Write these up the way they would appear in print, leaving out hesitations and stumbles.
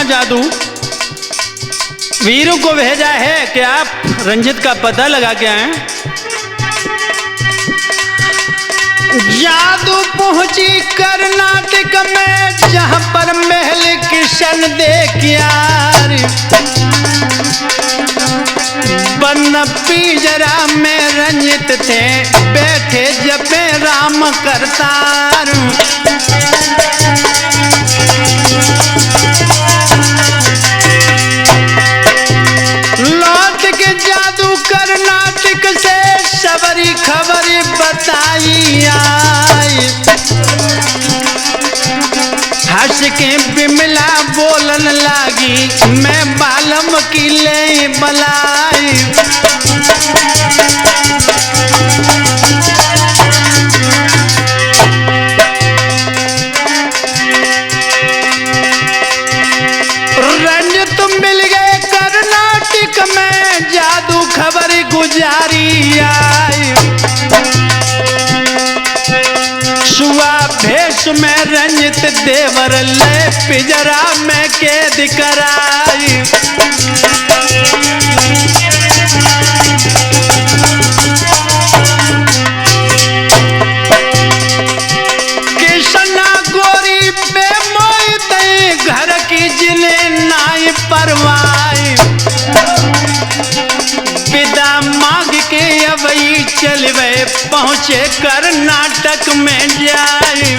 अपना जादू वीरों को भेजा है कि आप रंजित का पता लगा के आए। जादू पहुंची कर्नाटक में जहां पर महल किशन देखियार, बन पिंजरा में रंजित थे बैठे जपे राम करतार। लौट के जादू कर्नाटक से सबरी खबरी बताई आई। हंस के बिमला बोलन लागी मैं बालम की ले बलाई। रंजित मिल गए कर्नाटक में जादू खबर गुजारी आई। सुआ भेष में रंजित देवर ले पिंजरा में कैद कराई। कृष्णा गोरी पे मोहित घर की जिन्हें नाई परवाई। विदा मांग के अवई चलवे पहुंचे कर्नाटक में जाए।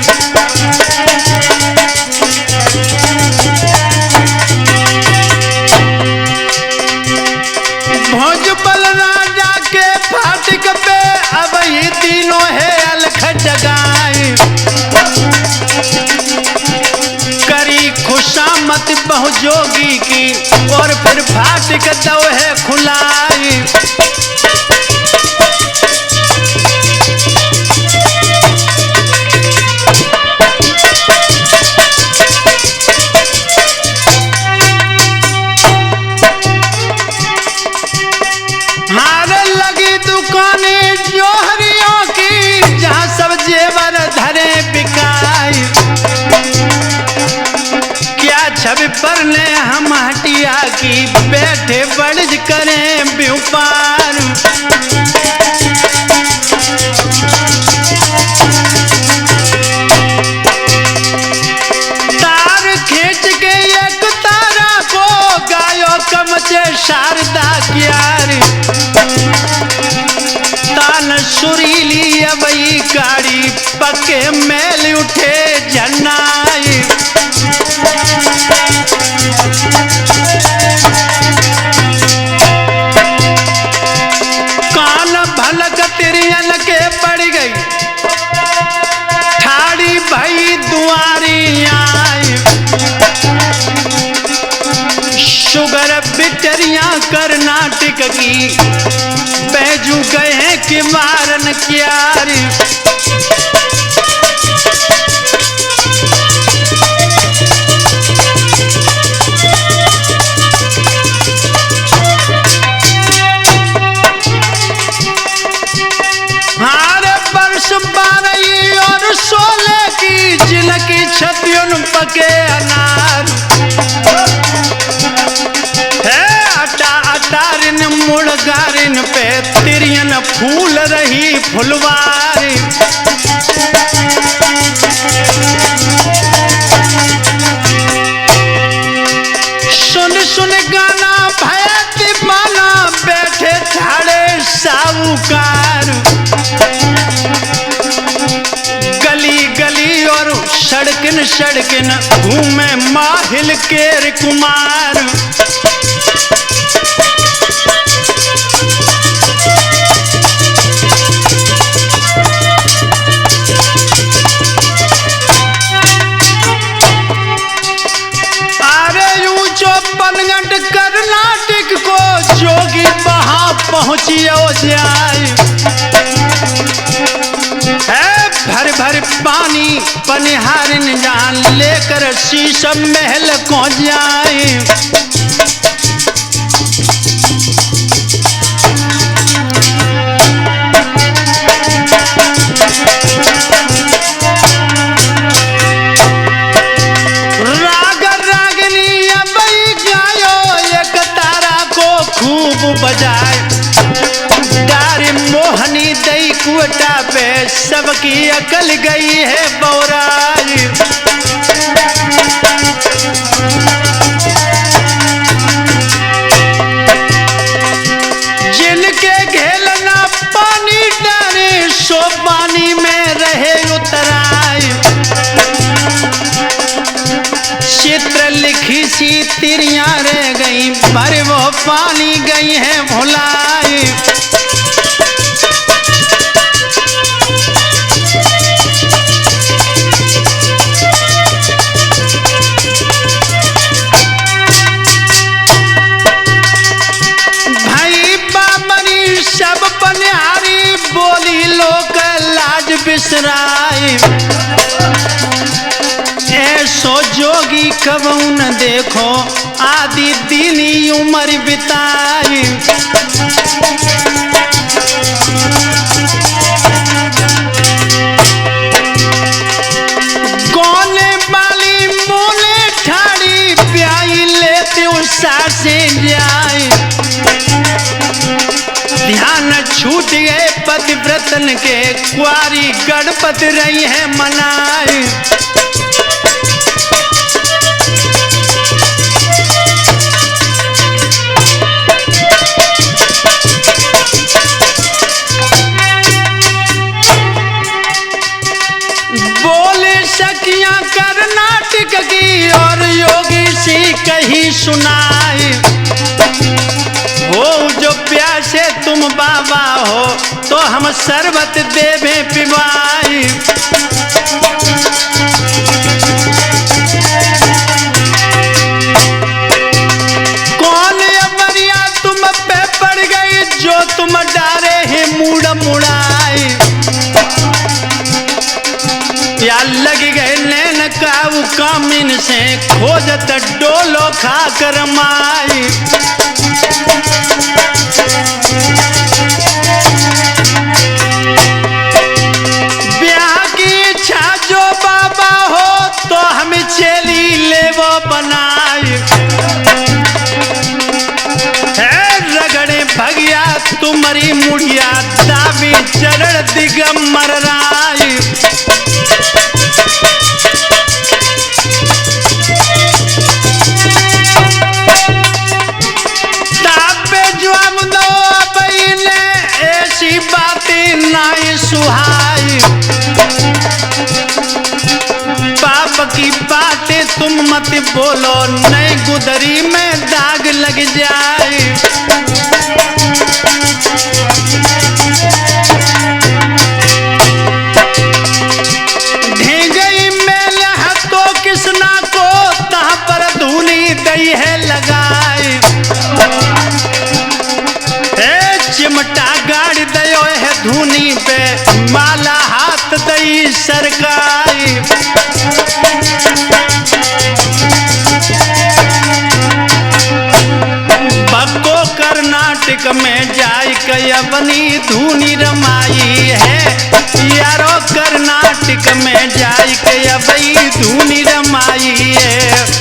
भोजबल राजा के फाटक पे अवई तीनों है अलख जगाए। करी खुशामत बहुजोगी की और फिर फाटक दो है खुलाई। हार लगी दुकानें जोहरियों की जहां सब जेवर धरे बिकाई। क्या छवि पर ने हम हटिया की बैठे बड़ज करें व्यापार। तार खींच के एक तारा को गायो कमचे शारदा क्यारी। तान सुरीली अबई गाड़ी पक्के मेल उठे जन्नाई। कान भलक तिरियन के पड़ गई ठाड़ी भई दुआरी आई। शुगर बिटरिया कर्नाटक की बैजू गए हैं कि मारन क्यारी। हारे वर्ष 12 और 16 की जिनकी छतियों पके अनार है। अटारिन मुड़गारिन पे तिरियन फूल रही फुलवारी। सुन सुन गाना भया दीवाना बैठे ठाड़े साहूकार। गली गली और सड़किन सड़किन घूमे माहिल केर कुमार। बनगढ़ कर्नाटक को जोगी वहां पहुंचियो जाए। है भर भर पानी पनिहारिन जान लेकर शीशम महल को जाए। राग रागनी अब खूब बजाए, डारी मोहनी दई कुटा पे सबकी अकल गई है बौराई। जिनके घेलना पानी डारे सो पानी में रहे उतराई। चित्र लिखी सी तिरियां रह गई पर वो पानी गई है भुलाई। भाई बामनी सब बनिहारी बोली लोक लाज बिसराई। ऐसो जोगी कबू न देखो आदि दीनी उम्र बिताई। गोले बाली मोले ठाड़ी प्याई लेते उषा से जाए। ध्यान छूट गए पतिव्रतन के कुआरी गणपति रही है मनाई। बोले सखियां कर्नाटक की और योगी सी कही सुनाई। हो जो प्यासे तुम बाबा हो तो हम शरबत देवे पिवाई। कौन अमरिया तुम पे पड़ गई जो तुम डारे हैं मुड़ मुड़ाई। या लग गए नैन काऊ कामिन से खोजत डोलो खा कर माई। ब्याह की इच्छा जो बाबा हो तो हम चेली ले वो बनाई। है रगड़े भगिया तुम्हारी मुड़िया दाबी चरण दिगंबर राई। ऐसी बातें नाई सुहाई। पाप की बातें तुम मत बोलो नई गुदरी में दाग लग जाए। ढेंगई मेल हाथों किसना को तहाँ पर धूनी दई है लगाई। चिमटा गाड़ी दयो है धूनी पे माला हाथ दई सरकाई। बक्को कर्नाटक में जाय कयवनी धूनी रमाई है। यारो कर्नाटक में जाय कयवई धूनी रमाई है।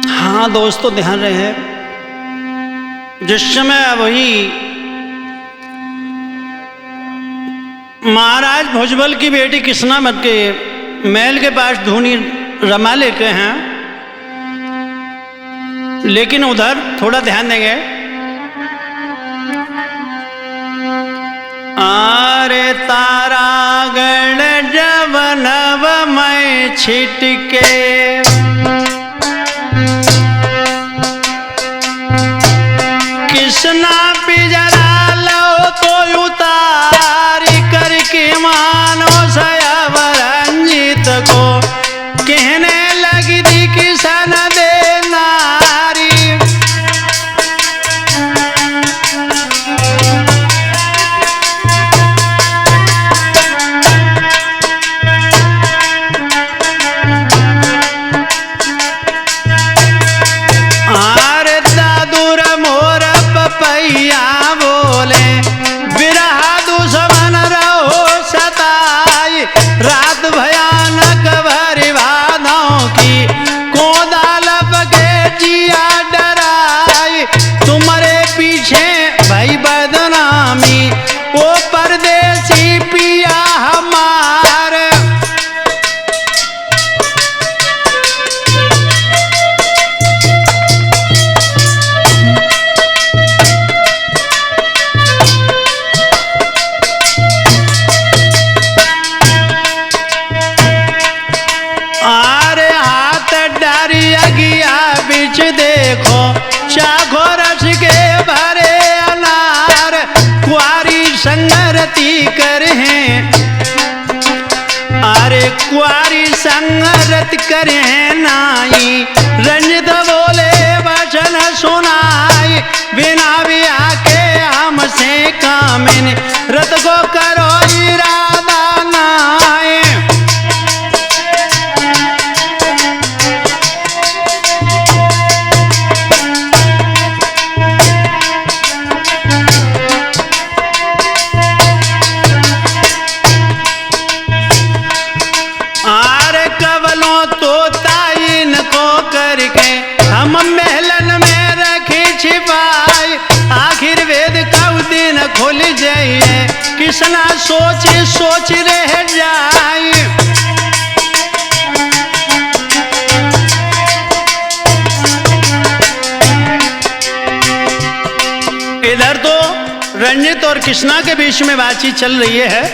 हाँ दोस्तों ध्यान रहे, जिस समय वही महाराज भुजबल की बेटी किस्नामत के महल के पास धूनी रमा लेते हैं, लेकिन उधर थोड़ा ध्यान देंगे। आरे तारागण जवनव में छिटके कृष्णा पिजरा लो तो उतारी करके मानो सयाव रंजित को कहने लगी थी किसान दे नारी। कुआरी संगरत करे नाई। रंजित बोले वचन सुनाई, बिना ब्याह के हमसे कामिनी, रत को करो इरादा नाई। हम महलन में रखे छिपाई, आखिर वेद का दिन खुल जाइए, किसना सोच सोच रह जाए। इधर तो रंजित और कृष्णा के बीच में बातचीत चल रही है,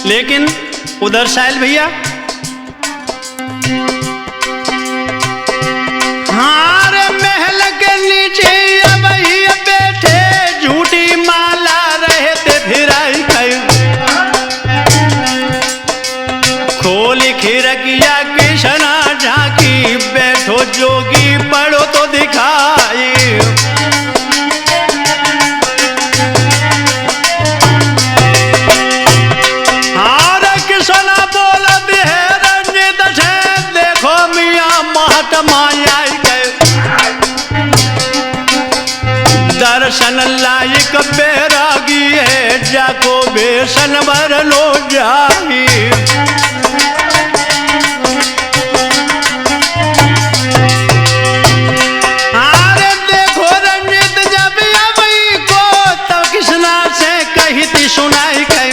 लेकिन उधर साहिल भैया खिड़किया कृष्णा झांकी, बैठो जोगी पढ़ो तो दिखाई। हार कृष्णा बोलत है रंजित से, देखो मियाँ महात्मा आई गए, दर्शन लायक बैरागी है, जाको बेसन भर लो जाई। सुनाई गई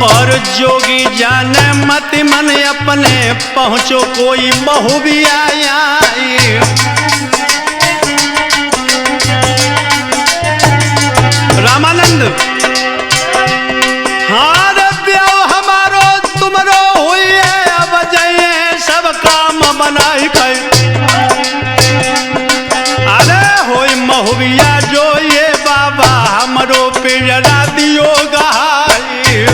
और जोगी जाने मत मन अपने, पहुंचो कोई महू भी आया। रामानंद हार ब्याह हमारो तुमरो हुई है, अब जाइए सब काम बनाई गई। अरे होई महुबिया जो ये बाबा हमरो पिजरा दियो गहाई।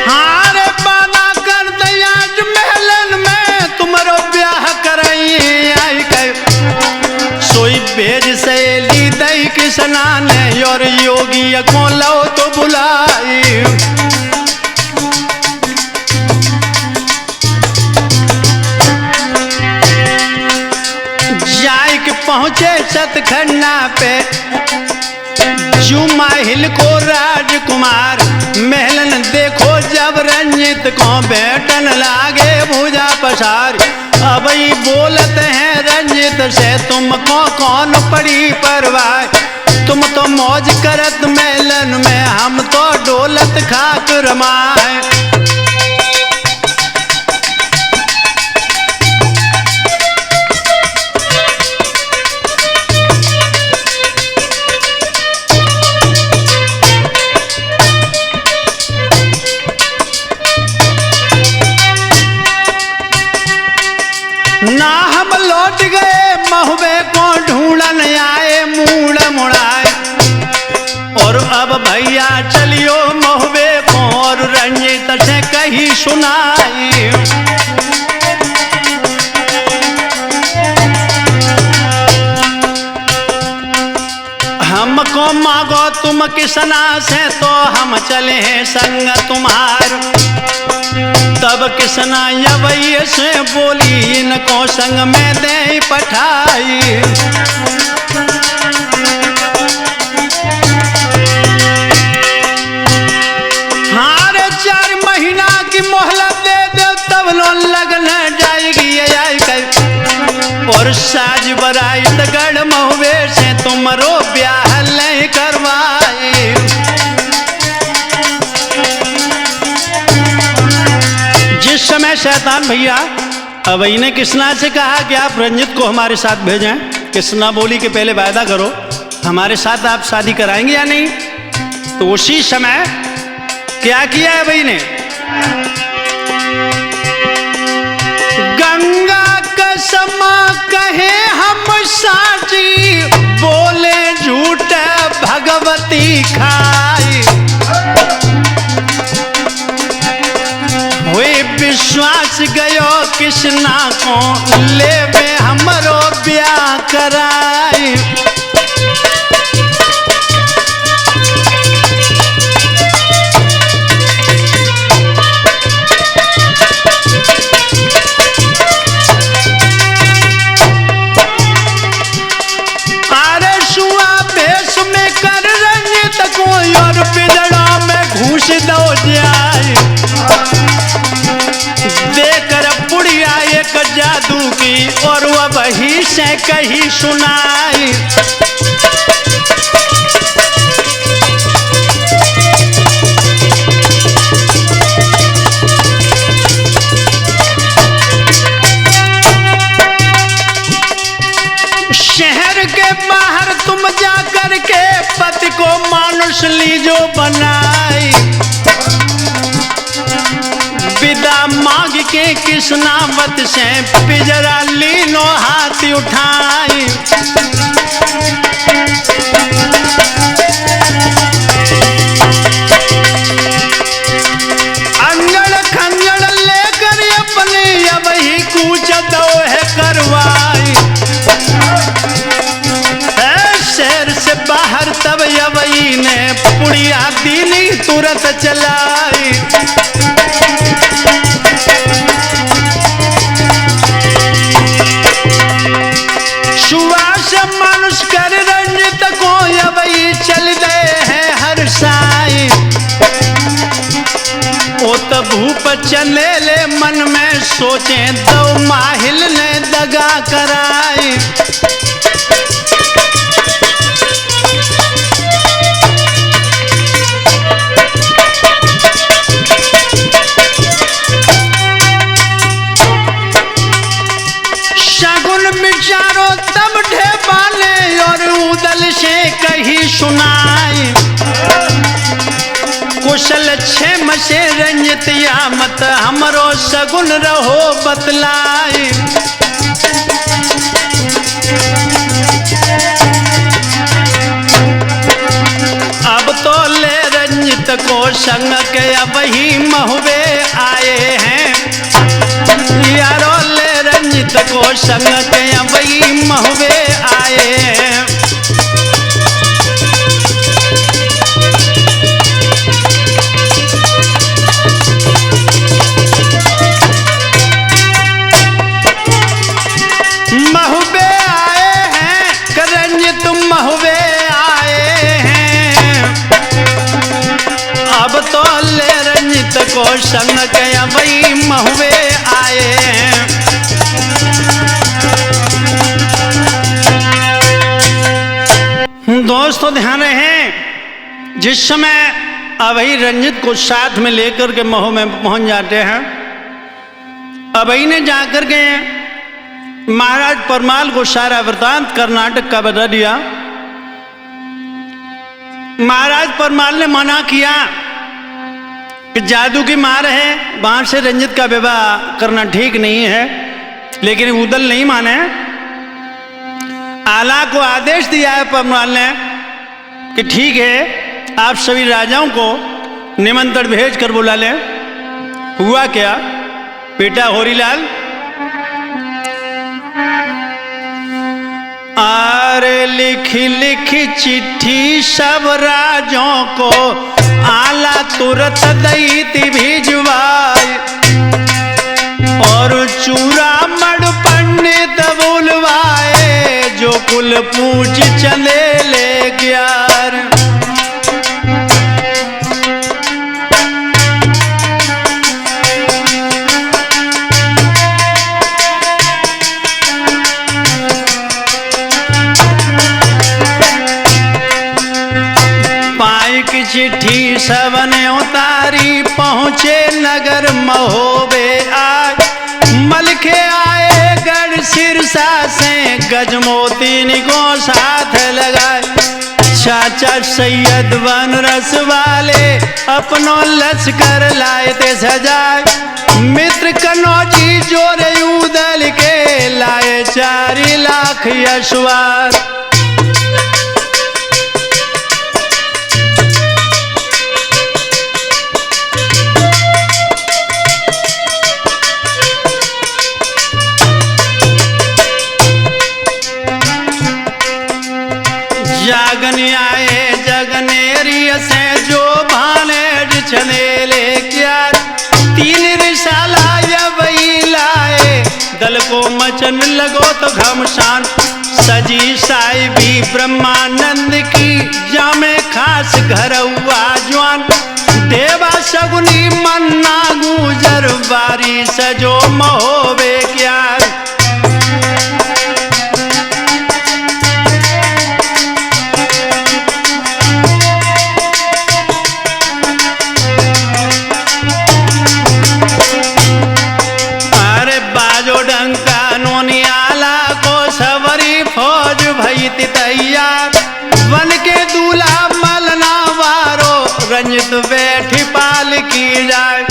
हार बाना कर दिया महलन में, तुमरो ब्याह कराई आई गए, सोई भेज सहेली दई कृष्णा ने, और योगी को लो तो बुलाई। पहुंचे सतखंडा पे, जुमाहिल को राजकुमार, महलन देखो जब रंजित को बैठन लागे भुजा पसार। अब ही बोलते हैं रंजित से, तुमको कौन पड़ी परवाह, तुम तो मौज करत महलन में, हम तो डोलत खाक रमाए। ना हम लौट गए महुबे को ढूंढन आए, मूड़ मुड़ाए, और अब भैया चलियो महुबे को, और रंजित से कही सुनाई। हमको मांगो तुम कृष्णा से, तो हम चले हैं संग तुम्हार। तब कृष्णा यवैया से बोली, इनको संग में दे पठाई। हारे 4 महीना की मोहलत दे दो, तब लो लगन जाएगी आई गई, और साज बराई गढ़ महुबे से तुमरो ब्याह ले करवाए। जिस समय शैतान भैया अवई ने कृष्णा से कहा कि आप रंजित को हमारे साथ भेजें, कृष्णा बोली कि पहले वायदा करो हमारे साथ आप शादी कराएंगे या नहीं। तो उसी समय क्या किया है अवई ने, गंगा कसम कहे हम साची, बोले से कही सुनाई। शहर के बाहर तुम जा करके पति को मानुष लीजो बनाई। विदा मांग के कृष्णावत से पिजरा लीनो हाथ उठाई। अंगड़ खंगड़ लेकर अपने अब ही कूच दो है करवाई। शहर से बाहर तब यवई ने पुड़िया दीनी तुरंत चलाई। सुवास मानुष कर रंजित को यवई चल गए हैं हर साई। ओ तब भूप चले ले मन में सोचे दो माहिल ने दगा कराई। विचारो तब ढेबाले और उदल से कही सुनाई। कुशल क्षेम से रंजित यामत हमरो सगुन रहो बतलाई। अब तो ले रंजित को संग के अब ही महुए आए हैं। यारो ले रंजित को संग के अबई महुए आए हैं। महुए आए हैं रंजित महुए आए हैं। अब तो ले रंजित को संग के अबई महुए आए हैं। दोस्तों ध्यान रहे, जिस समय अभई रंजित को साथ में लेकर के महू में पहुंच जाते हैं, अभई ने जाकर के महाराज परमाल को सारा वृतांत कर्नाटक का बता दिया। महाराज परमाल ने मना किया कि जादू की मार है, वहां से रंजित का विवाह करना ठीक नहीं है, लेकिन उदल नहीं माने। आला को आदेश दिया है परमाल ने कि ठीक है, आप सभी राजाओं को निमंत्रण भेज कर बुला लें। हुआ क्या बेटा होरीलाल? आरे लिखी लिखी चिट्ठी सब राजों को आला तुरंत दैती भिजवाई। और चूड़ामण पंडित बुलवाए जो कुल पूछ चले ले ग्यार। पाई की चिट्ठी सबने उतारी, पहुंचे नगर महोबे आज। मलखे आए गढ़ सिरसा से, गजमोती को साथ लगाए। चाचा सैयद वन रस वाले अपनो लश्कर लाए थे सजाए। मित्र कनौजी जोरे उदल के लाए 4 लाख यशवार। जागन आए जगनेरी से जो भाने छने ले क्या। 3 रिसाला यवई लाए, दल को मचन लगो तो घमसान। सजी साहिबी ब्रह्मानंद की, जामे खास घर हुआ जवान। देवा सगुनी मन्ना गुजर बारी सजो महोबे क्या। रंजित बैठी पाल की जाए।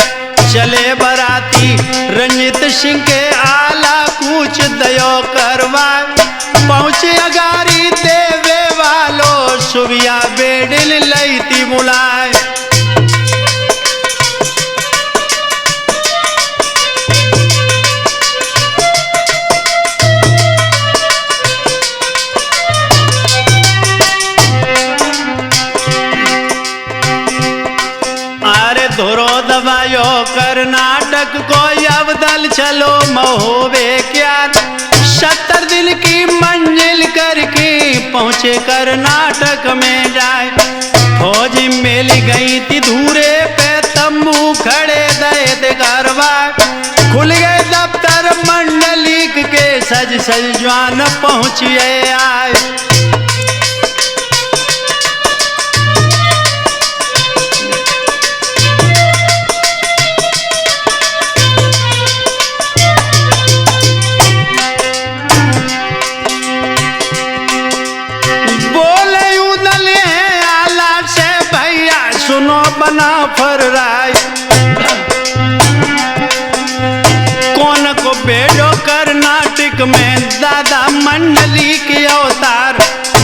चले बराती रंजित सिंह के आला कूच दयो करवाए। पहुंचे अगारी देवे वालो सुबिया बेडिल लईती बुलाए। धोरो दबायो कर्नाटक को अवदल चलो महोबे क्या। 70 दिन की मंजिल करके पहुंचे कर्नाटक में जाए। फौज मिल गई थी धूरे पे तंबू खड़े दे करवा। खुल गए दफ्तर मंडलिक के सज सज जवान पहुंचिए आए। बना फर राय कौन को बेड़ो कर्नाटक में दादा मंडली के अवतार।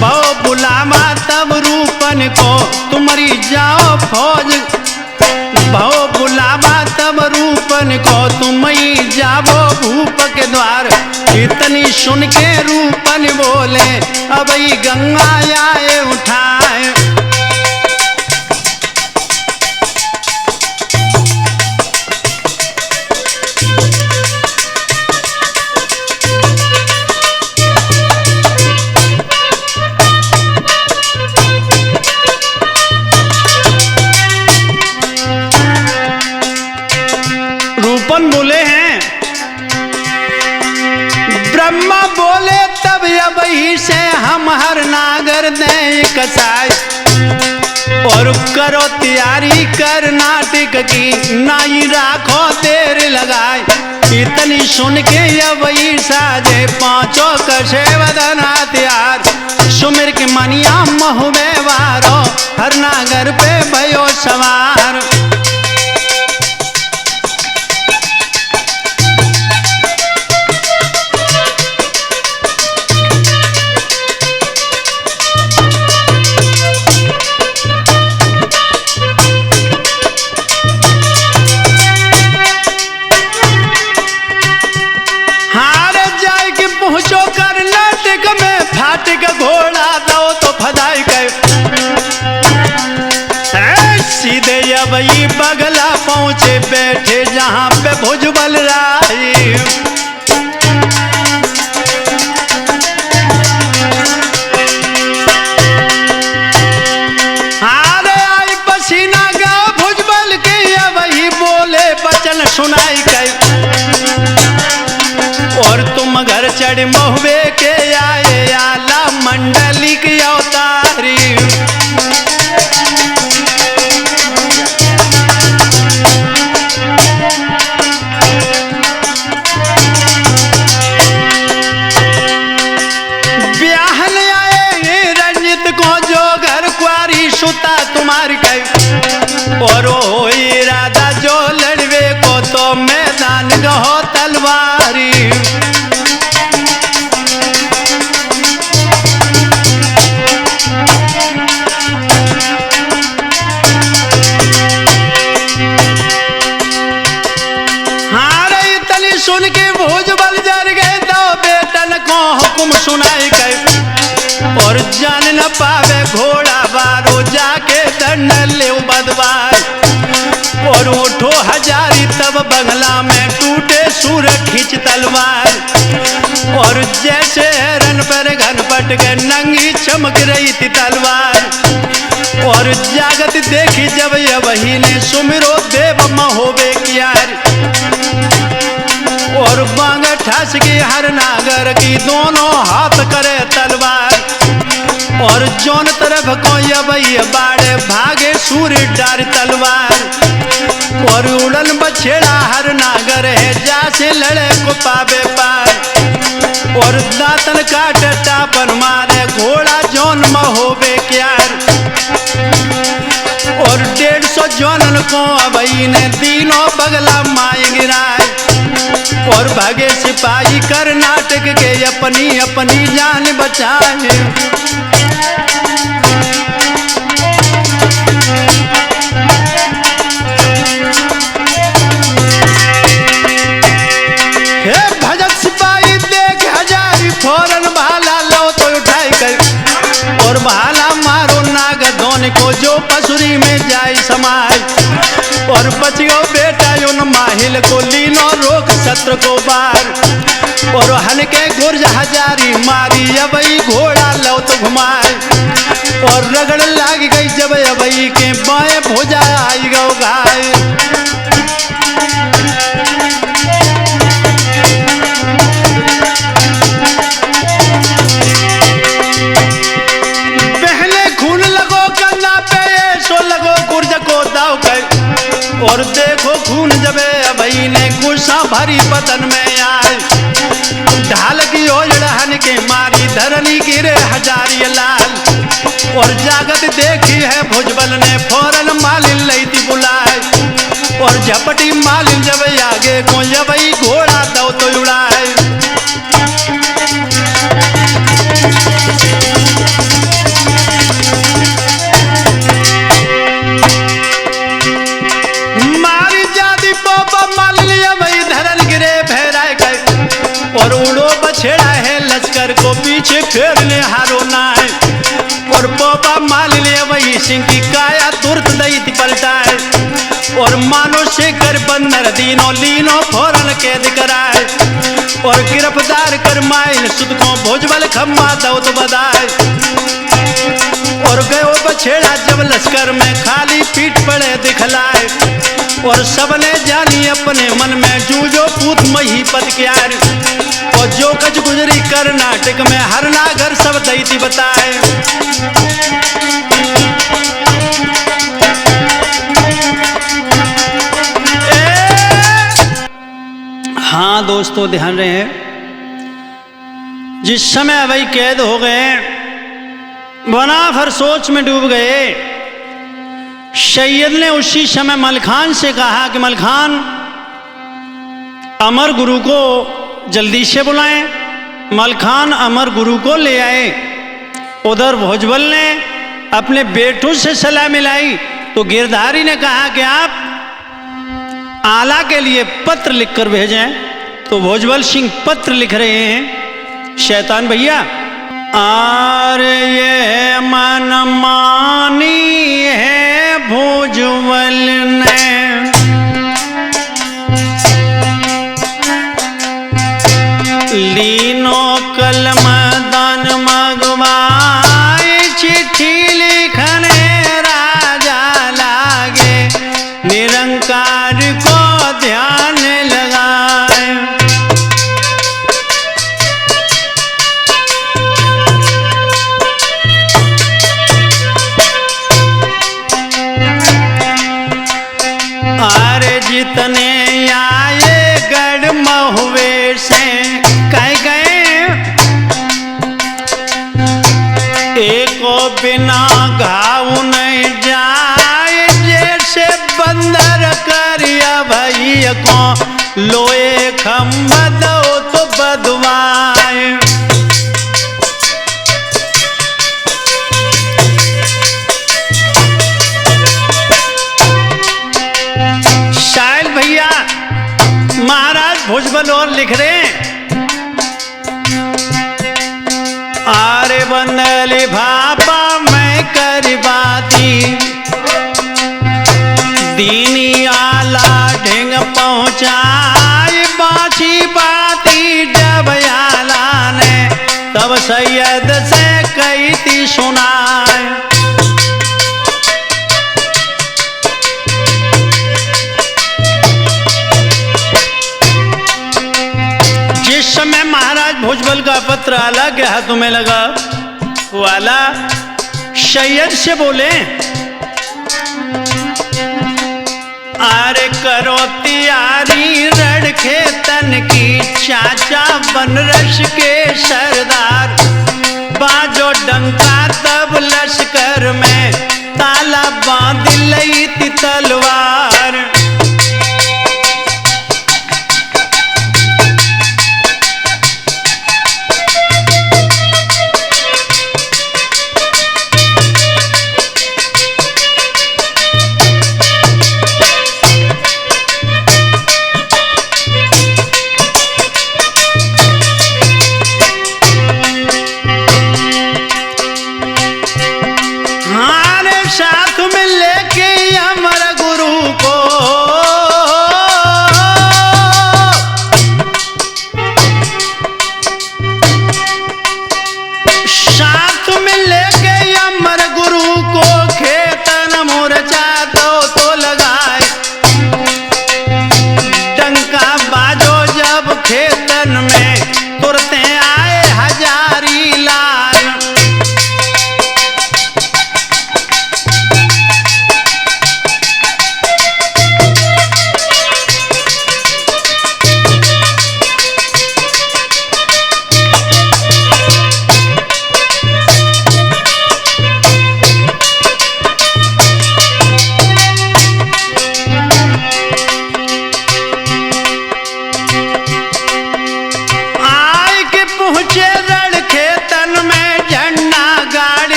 बहु बुलावा तब रूपन को तुम्हारी जाओ फौज। बहु बुलावा तब रूपन को तुम ही जाओ भूप के द्वार। इतनी सुन के रूपन बोले अब गंगा आए उठाए। बोले हैं ब्रह्मा बोले तब अब ही से हम हर नागर दें कसाई। और करो तैयारी कर्नाटक की नाई राखो देर लगाए। इतनी सुन के अब ही साजे पांचों कशे वदन हथियार। सुमिर के मनिया महुबे वारो हर नागर पे भयो सवार। पहुंचो कर्नाटक में फाटक घोड़ा दो तो फदाई के सीधे अब बगला पहुंचे बैठे जहां पे भुजबल राय। अरे आई पसीना गा भुजबल के अब बोले बचन सुनाई के। और तुम घर चढ़ महुबे के आए आला मंडली की अवतारी। ब्याहन आए रंजित को जो घर कुआरी सुता तुम्हारी कई। और हो इरादा जो लड़वे को तो मैदान गहो तलवारी। सुन के भुजबल जर गए तो बेटन को हुक्म सुनाई गए। और जान न पावे घोड़ा बारो जाके दंड ले बदवार। और उठो हजारी तब बंगला में टूटे सूर खींच तलवार। और जैसे रन पर घनपट के नंगी चमक रही थी तलवार। और जागत देखी जब ये वही ने सुमिरो देव महोबे किया। और बांग ठस की हर नागर की दोनों हाथ करे तलवार। और जोन तरफ को ये बाड़े भागे सूर्य डार तलवार। और उड़न बछेड़ा हर नागर है जा से लड़े को पावे पार। और दातन काट टापन मारे घोड़ा जोन महोबे क्यार। और सो जोनन को अबई ने तीनों बगला माए गिराए और भागे सिपाही कर्नाटक के अपनी अपनी जान बचाए। हे भजत सिपाही देख हजारी फौरन भाला लो तो उठाई कर और भाला मारो नाग दोन को जो पसुरी में जाए समाए और बच गयो बेटा उन माहिल को लीनो रोक शत्रु को बार और हनके गुर्ज हजारी मारी अबई घोड़ा लो तो घुमाए और रगड़ लाग गई जब अबई के बाएं भुजा आई गो गाय। और देखो खून जबे अबई ने गुस्सा भरी बदन में आए ढाल की ओजड़हन के मारी धरनी गिरे हजारी लाल और जागत देखी है भुजबल ने फौरन मालिन लई थी बुलाए और झपटी मालिन जब आगे को जबई घोड़ा दो तो उड़ाए। और उड़ो बछेड़ा है लश्कर को पीछे फेरने हारो ना है और पोपा माल ले वही सिंह की काया तुरंत दैत पलटाए और मानो शेखर बंदर दीनो लीनो फौरन कैद कराए और गिरफ्तार कर माइल सुध को भुजबल खम्मा दौत बदाए और गयो बछेड़ा जब लश्कर में खाली पीठ पड़े दिखलाए और सबने जानी अपने मन में जूझो पूत मही पद क्यार और जो कच गुजरी कर्नाटक में हर नागर सब दैती बताए। हाँ दोस्तों ध्यान रहे, जिस समय अबई कैद हो गए बना फिर सोच में डूब गए। सैयद ने उसी समय मलखान से कहा कि मलखान अमर गुरु को जल्दी से बुलाएं। मलखान अमर गुरु को ले आए। उधर भुजबल ने अपने बेटों से सलाह मिलाई तो गिरधारी ने कहा कि आप आला के लिए पत्र लिखकर भेजें। तो भुजबल सिंह पत्र लिख रहे हैं, शैतान भैया आर ये मन मानी है भुजबल ने लीनो कलम दान मगवाए चिट्ठी लिखने राजा लागे निरंकार को ध्यान लगाए। जितने आए गढ़ महुए से कह गए एको बिना घाव नहीं जाए जैसे बंदर करिया भैया को लोए खम्भ दो तो बदवाए। महाराज भुजबल और लिख रहे हैं, आरे बंदली भापा मैं कर बाती दीनी आला ढेंग पहुंचाई बाछी बाती जब आला ने तब सैयद से कही थी सुनाए। समय महाराज भुजबल का पत्र आला के हाथों में लगा, वो आला सैयद से बोले आरे करो तैयारी रण खेतन की चाचा बनरस के सरदार बाजो डंका तब लश्कर में ताला बांध लई थी तलवार।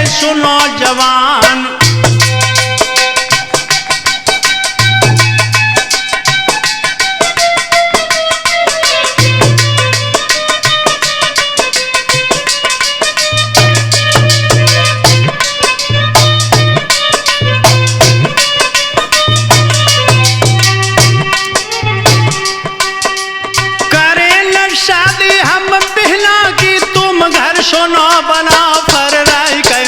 सुनो जवान, करें न शादी हम पहला की तुम घर सुनो बना पर राय के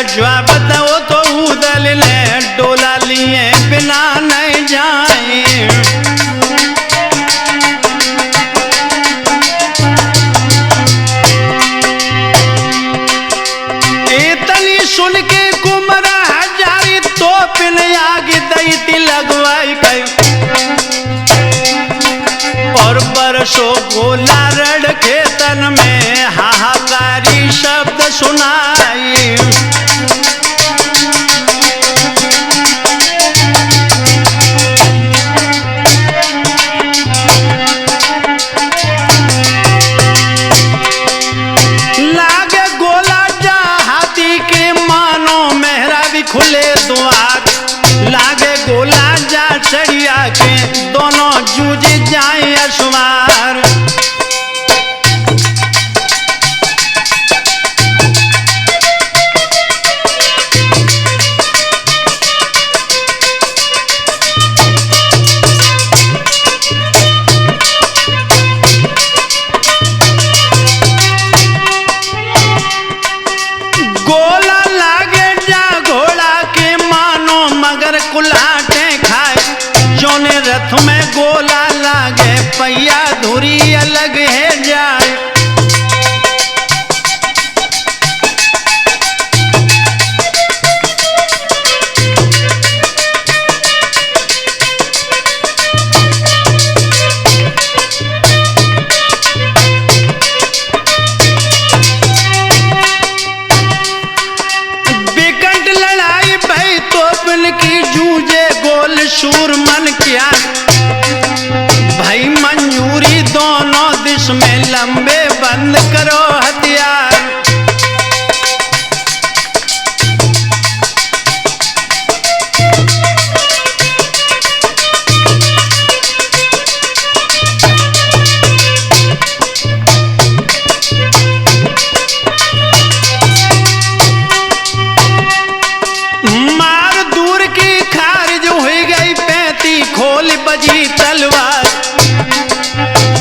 जवाब दो तो उदल ले डोला लिए बिना नहीं जाए। इतनी सुन के कुमरा हजारी तो पिन आग दैती लगवाई कई और बरसों गोला रड़ खेतन में हाहाकारी शब्द सुनाई। लागे गोला जा हाथी के मानो मेहरा भी खुले द्वार, लागे गोला जा चढ़िया के दोनों जूझ जाए अश्वार। गोला लागे जा घोड़ा के मानो मगर कुलाटे खाए, जोने रथ में गोला लागे पहिया धुरी अलग है जाए। की जूझे गोल शूर मन क्या भाई मंजूरी दोनों दिश में लंबे बंद करो हथियार। खोल बजी तलवार,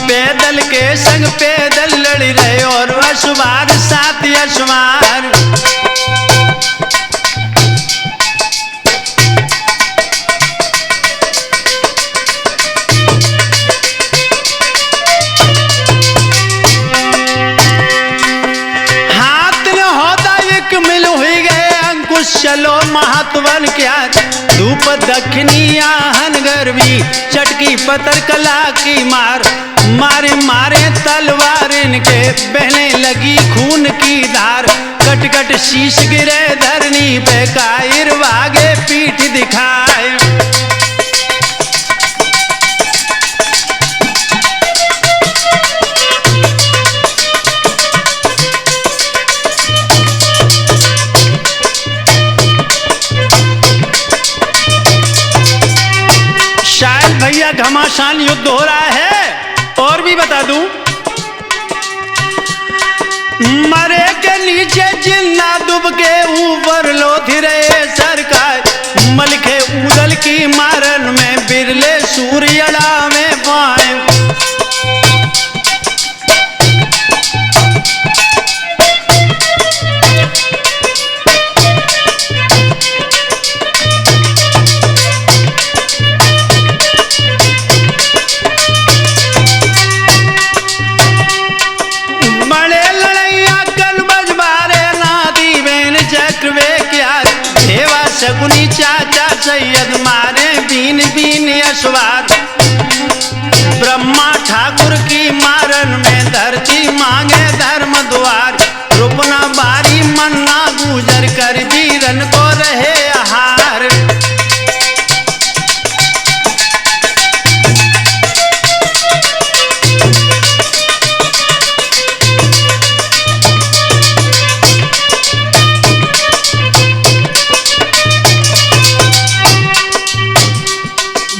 पैदल के संग पैदल लड़ रहे और अश्वार साथ अश्वार। हाथ ने होदा एक मिल हुई गए अंकुश चलो महत्वन क्या धूप रूप दक्षिणी आहन गर्वी, चटकी पतर कला की मार, मारे मारे तलवार इनके बहने लगी खून की धार, कट कट शीश गिरे धरनी पे कायर भागे पीठ दिखाए। शायद भैया घमासान युद्ध हो रहा है। और भी बता दूं, मरे के नीचे जिन्ना दुब के ऊपर लोथिरे सरकार, मलखे उदल की मारन में बिरले सूर्यड़ा में पाए। शकुनी चाचा सैयद मारे बीन बीन अश्वार, ब्रह्मा ठाकुर की मारन में धरती मांगे धर्म द्वार, रुपना बारी मन्ना गुजर कर वीरन को रहे आहार।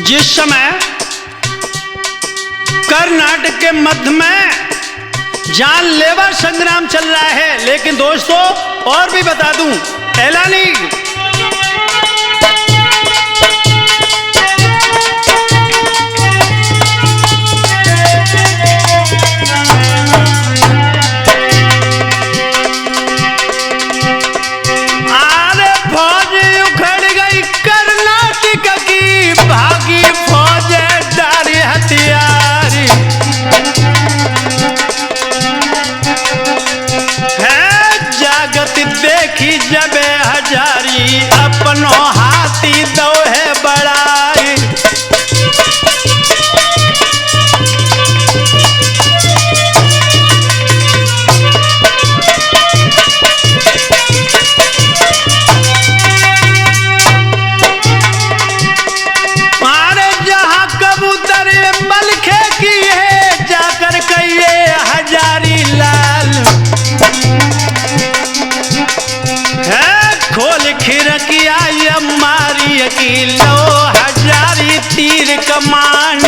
जिस समय कर्नाटक के मध्य में जानलेवा संग्राम चल रहा है, लेकिन दोस्तों और भी बता दूं, एलानी जब हजारी अपनो हाथी दो है बड़ाई। मारे जहां कबूतर मलखे की है, जाकर कहिए हजारी लाल, खोल खिड़किया मारी अकीलो हजारी तीर कमान।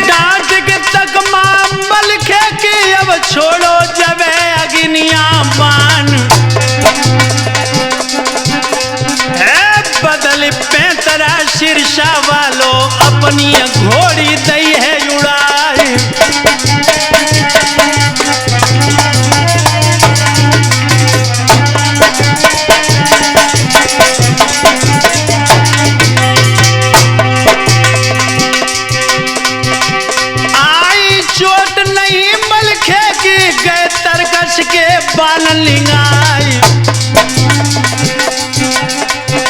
डांट के तक मामल खे की अब छोड़ो जबे अग्निया बान, बदल पैंतरा शीर्षा वालों अपनी घोड़ी दई है उड़ाई। आई चोट नहीं मलखे की, गए तरकश के बाल लिंगाई,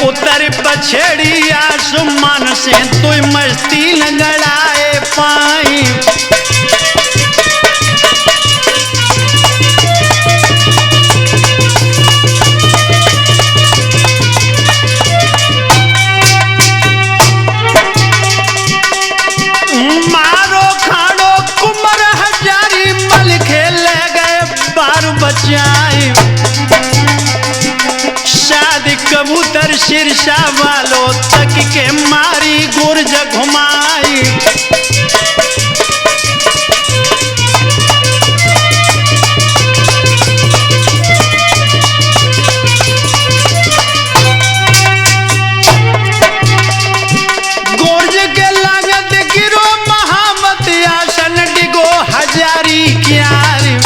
उतर पछेड़ी आसमान से तू मस्ती न गड़ाए पाई। मारो खाड़ो कुमर हजारी मलखे ले गए बारू बचाई, कबूतर शीर्षा वालों तक के मारी गुर्ज घुमाई। गुर्ज के लागत गिरो महामत आसन डिगो हजारी क्यारी,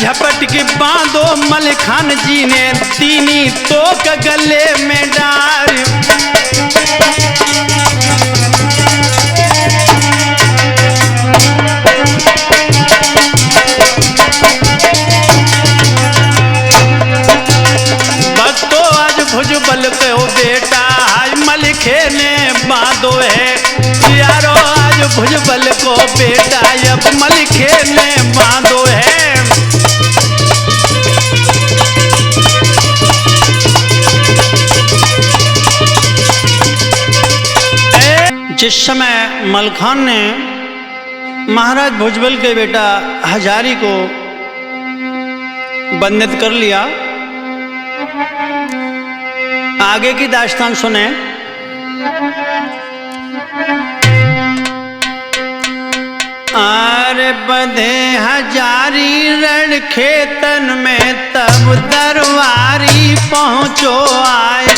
झपट के बांधो मलखान जी ने तीनी तो गले में डार। भुजबल को बेटा आज मलिखे ने बांधो है यारो आज भुजबल को बेटा अब मलिखे ने बांधो है। जिस समय मलखान ने महाराज भुजबल के बेटा हजारी को बंदित कर लिया, आगे की दास्तान सुने। आरे बंधे हजारी रण खेतन में तब दरबारी पहुंचो आए,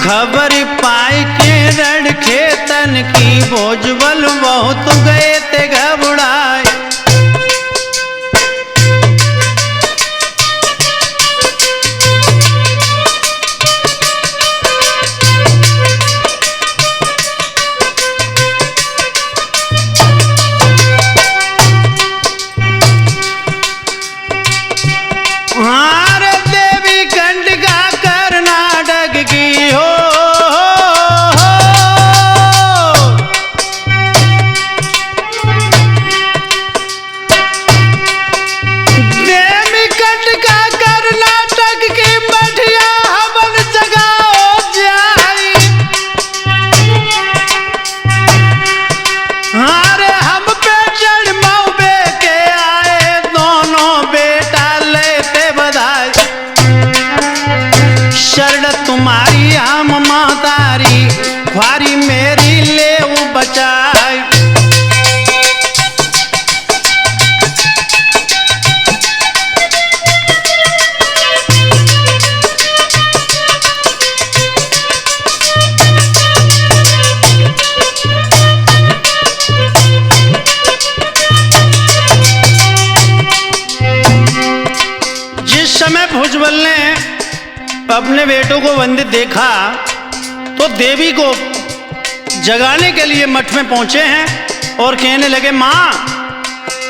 खबर पाई के रण खेतन की भुजबल बहुत गए ते घबराए। भुजबल ने अपने बेटों को बंदित देखा तो देवी को जगाने के लिए मठ में पहुंचे हैं और कहने लगे, मां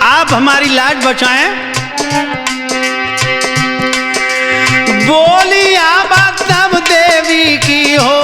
आप हमारी लाज बचाएं। बोली आवाज तब देवी की हो,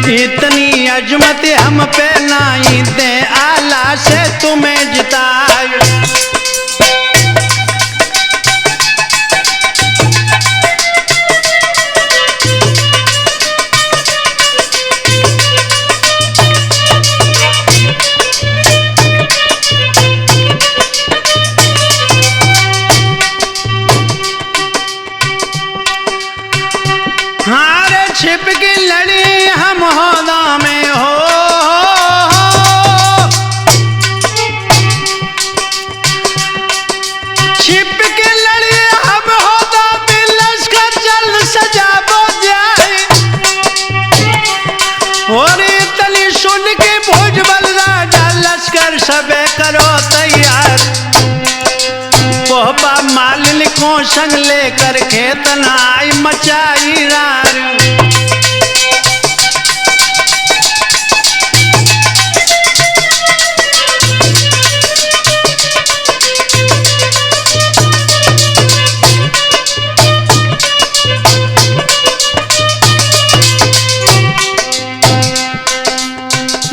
इतनी अजमत हम पे नहीं दे आला से तुम्हें जिताए। हारे छिप की लड़ी हम होदा में हो, छिप के लड़ी हम होदा में लश्कर जल सजाबो जाए। और इतनी सुन के भुजबल राजा लश्कर सबे करो तैयार, पोहबा मालिन को संग लेकर खेतना आई मचाई रार।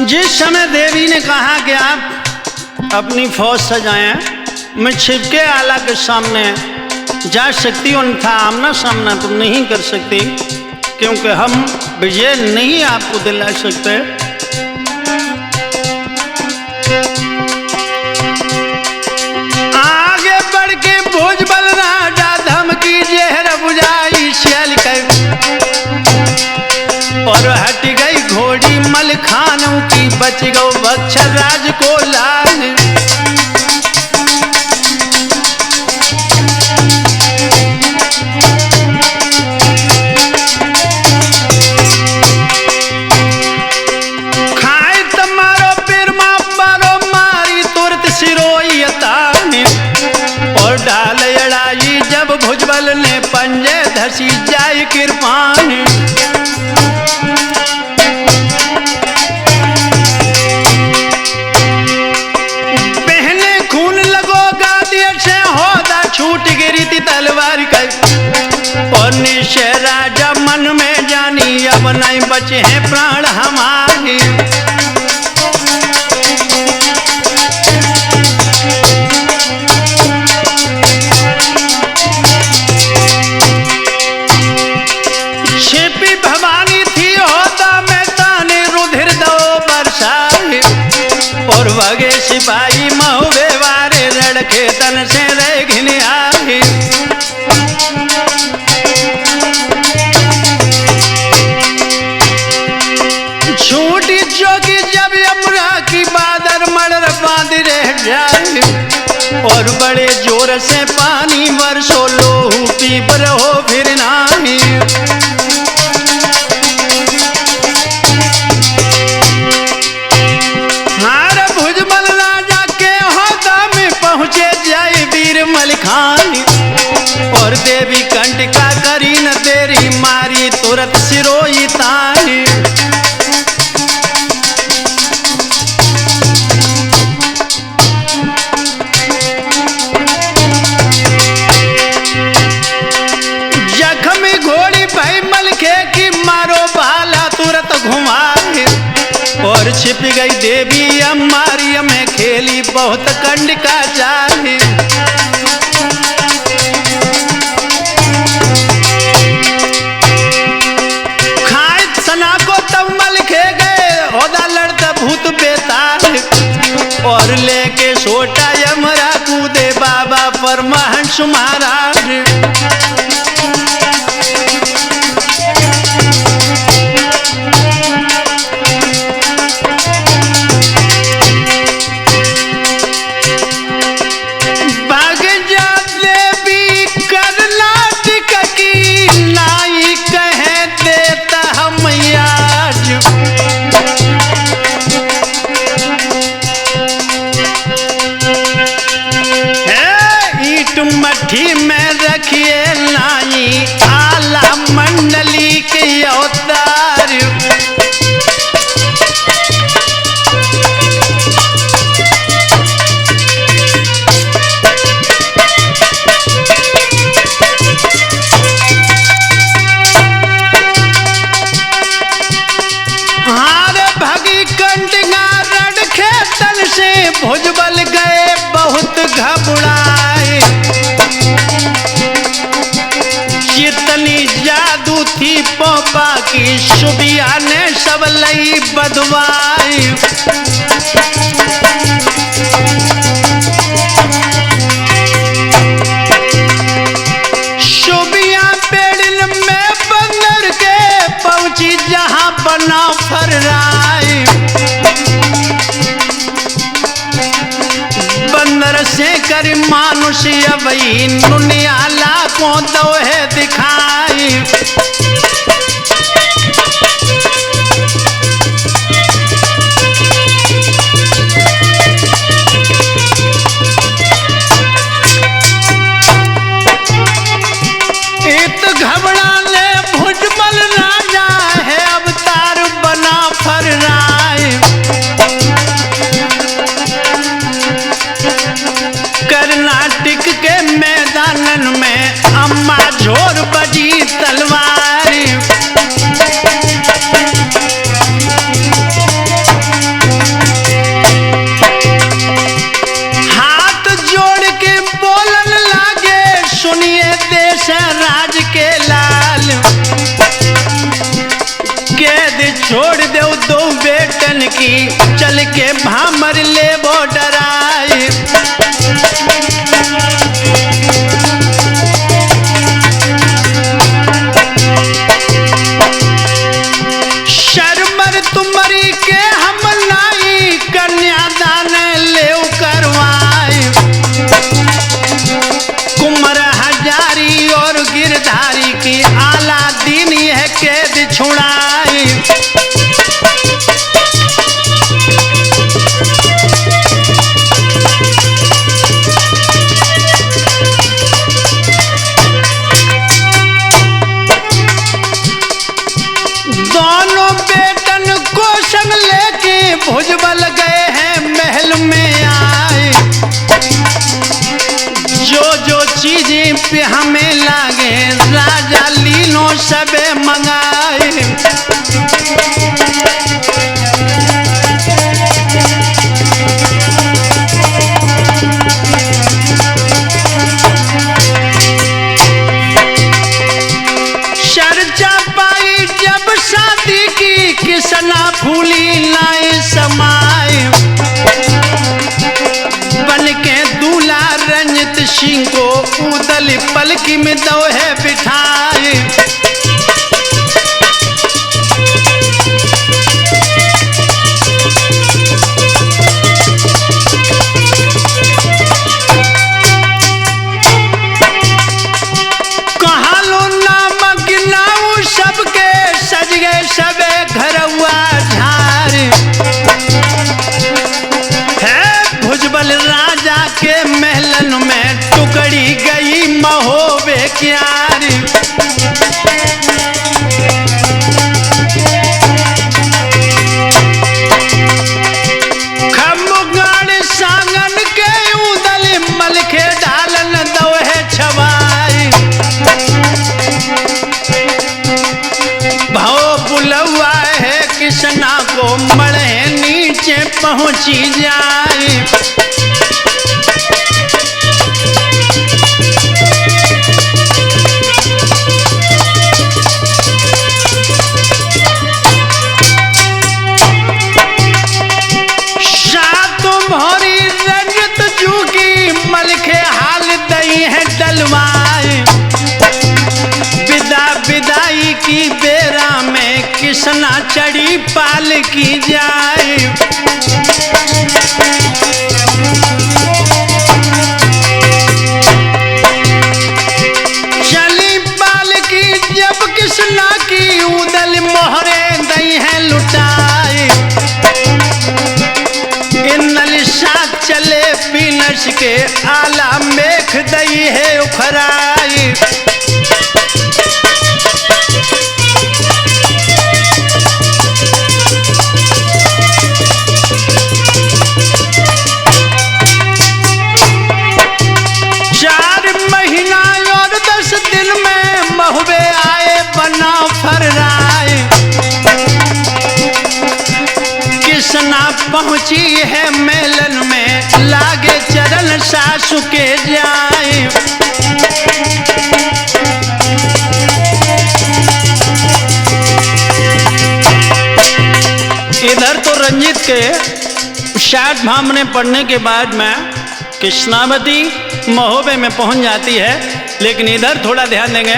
जिस समय देवी ने कहा कि आप अपनी फौज सजाएं, मैं छिपके आला के सामने जा सकती हूँ, अन्यथा आमना सामना तो नहीं कर सकती, क्योंकि हम विजय नहीं आपको दिला सकते। आगे बढ़ के भुजबल राजा धमकी जहर बुझाई शैल और हट गई घोड़ी मलखानों की, बच गो बख्शर राज को लाल। खाए तुम्हारो पीर मारो मारी तुरंत हसी जाय कृपान। पहले खून लगोगा देश से होदा छूट गिरी थी तलवार का। और निश्चय राजा मन में जानी अब नहीं बचे हैं प्राण हमारे। छिपी भवानी थी होदा में ताने रुधिर दो बरसाए। और वगे सिपाही महुए वारे रड़के तन से रह घिन आए। छूटी जोगी जब यमुना की बादर मर्र बांध रह जाए। और बड़े जोर से पानी बरसो लोहू पीप रहो फिर नाही। हार भुजबल राजा के होदा में पहुंचे जाए वीर मलिखान। और देवी कंटिका करी न देरी मारी तुरंत सिरोई तानी। जख्मी घोड़ी भाई मलखे की मारो भाला तुरंत घुमाए। और छिप गई देवी अम्मारी में खेली बहुत कंडिका जाए। खाए सना को तब मलखे गए होदा लड़ता भूत बेताल। और लेके सोटा यमरा कूदे बाबा परमहंस महाराज। मट्ठी में रखिए लाई आला मंडली के अवतार। हार भगी कंटिका रड़ खेतन से भुजबल गए बहुत घबराए। जितनी जादू थी पोपा की सुबिया ने सब लई बदवाई। सुबिया पेड़ में बंदर के पहुंची जहां बना फर्राई। बंदर से कर मानुष अवई नुनियाला को दोहे दिखाई। इत घबराने भुजबल राजा है अवतार बना फर्राए। कर्नाटक के मैदानन में अम्मा झोर बजी तलवारी। हाथ जोड़ के बोलन लागे सुनिए देश राज के लाल। कैद छोड़ दो दो बेटन की चल के भामर ले वो डराए। शर्मर तुमरी के हम लाई कन्यादान ले करवाए। कुमर हजारी और गिरधारी की आला दिन यह कैद छुड़ाई। पे हमें लागे राजा लीनो सबे मंगाए। चर्चा पाई जब शादी की किसना फूली नाई समाए। बन के दूल्हा रंजित सिंह को उदल पलकी में दोहे बिठाए। कहालो नाम गिनाऊ सबके सज गए सबे घरवा झार। है भुजबल राजा के महलन में टुकड़ी गई महोबे क्यारी। खमुगाड़ सांगन के उदल मलखे ढालन दोहे छवाई। भाव बुलवा है किसना को मड़े नीचे पहुंची जाए। सातों भौरी रंजित जू की मलखे हाल दई है डलवाए। विदा विदाई की बेरा में किसना चढ़ी पाल की जाए। चली पाल की जब किसना की उदल मोहरे दई है लुटाए। इनल साथ चले पीनस के आला मेख दई है उखराई। चार महीना और 10 दिन में महुबे आए बना फर्राए। किसना पहुंची है मेलन में लागे चरण सासु के जाए। इधर तो रंजित के शायद भामने पड़ने के बाद में कृष्णावती महोबे में पहुंच जाती है। लेकिन इधर थोड़ा ध्यान देंगे।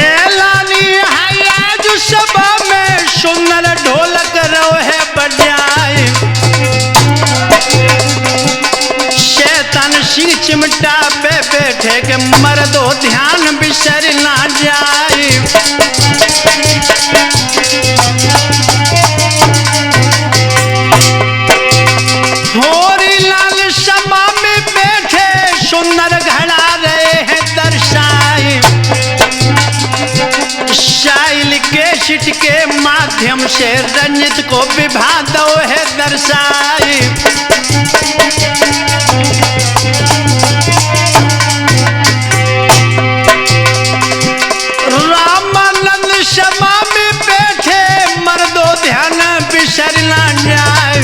एलानी है आज सभा में सुंदर ढोलक रोहे बजाए। शैतान सिंह चिमटा पे बैठे के मर्दो ध्यान बिसर ना जाए। होरी लाल सभा में बैठे सुंदर घड़ा रहे हैं दर्शाए। शाइल के शिट के माध्यम से रंजित को विभा दो है दर्शाए। रामानंद सभा में बैठे मर्दो ध्यान बिसर ना जाए।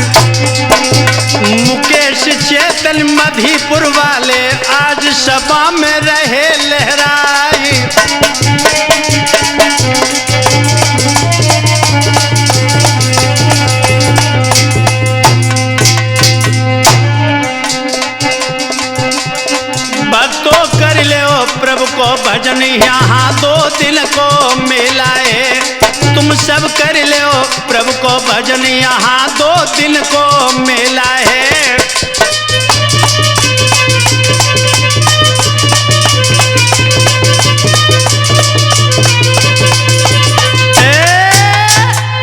मुकेश चेतन मधीपुर वाले आज सभा में रहे लहराए। भक्तों कर ले प्रभु को भजन यहाँ 2 दिन को मिलाए। तुम सब कर ले प्रभु को भजन यहाँ 2 दिन को मिलाए।